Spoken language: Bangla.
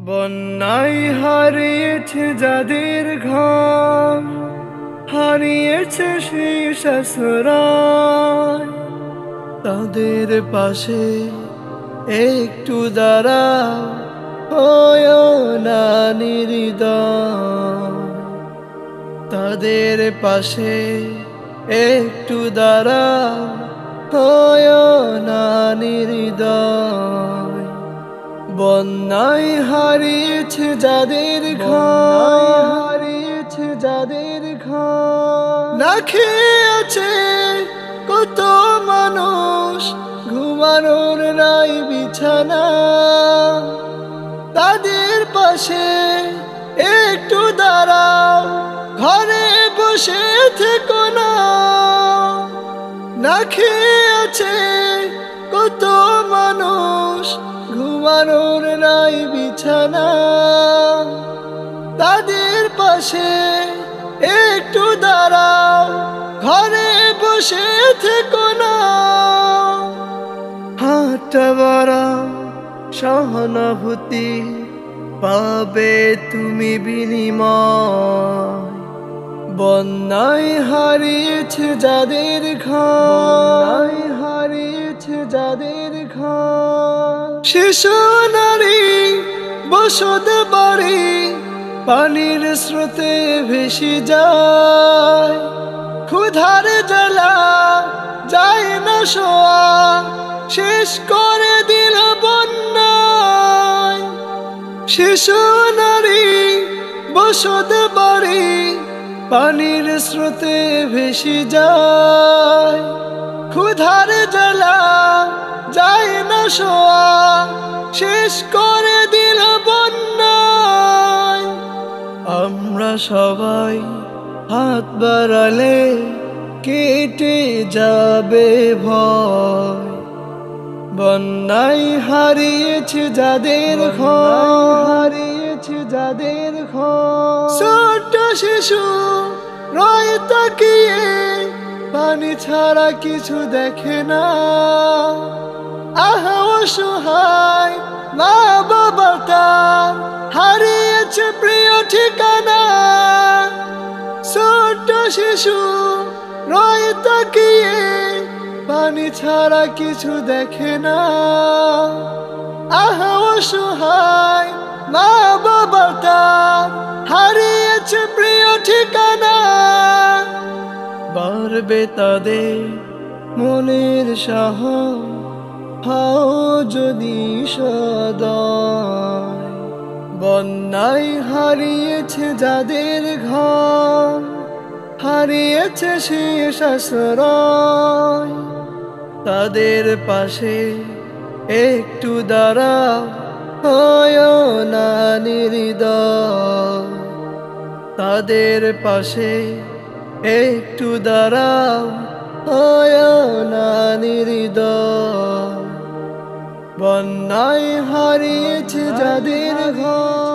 বন্যায় হারিয়েছে যাদের ঘর, হারিয়েছে সেই আশ্রয়, তাদের পাশে একটু দাঁড়াও, হয় না নির্দয়। তাদের পাশে একটু দাঁড়াও, হয় না নির্দয়। বন্যায় হারিয়েছে যাদের ঘর, হারিয়েছে যাদের ঘর, না খেয়ে আছে কত মানুষ, ঘুমানোর নাই বিছানা। তাদের পাশে একটু দাঁড়াও, ঘরে বসে থেকো না। না খেয়ে আছে কত মানুষ, ঘুমানোর নাই বিছানা। তাদের পাশে একটু দাঁড়াও, ঘরে বসে থেকো না। হাতটা বাড়াও, সহানুভূতি পাবে তুমি বিনিময়। বন্যায় হারিয়েছে যাদের ঘর, হারিয়েছে যাদের ঘর, শিশু নারী বসত বাড়ি পানির স্রোতে ভেসে যায়। ক্ষুধার জ্বালা যায় না শোয়া, শেষ করে দিল বন্যায়। শিশু নারী বসত বাড়ি পানির স্রোতে ভেসে যায়। ক্ষুধার জ্বালা যায় না শোয়া, শেষ করে দিল বন্যায়। আমরা সবাই হাত বাড়ালে কেটে যাবে ভয়। বন্যায় হারিয়েছে যাদের ঘর, হারিয়েছে যাদের ঘর, ছোট্ট শিশু রয় তাকিয়ে, পানি ছাড়া কিছু দেখে না। আহা অসহায় মা বাবা তার, হারিয়েছে প্রিয় ঠিকানা। ছোট্ট শিশু রয় তাকিয়ে, পানি ছাড়া কিছু দেখে না। আহা অসহায় মা বাবা তার, হারিয়েছে প্রিয় ঠিকানা। বাড়বে তাদের মনের সাহস, হাও যদি সদয়। বন্যায় হারিয়েছে যাদের ঘর, হারিয়েছে শেষ আশ্রয়। তাদের পাশে একটু দাঁড়াও, হয় না নির্দয়। তাদের পাশে একটু দাঁড়াও, হয় না নির্দয়। বন্যায় হারিয়েছে যাদের ঘর।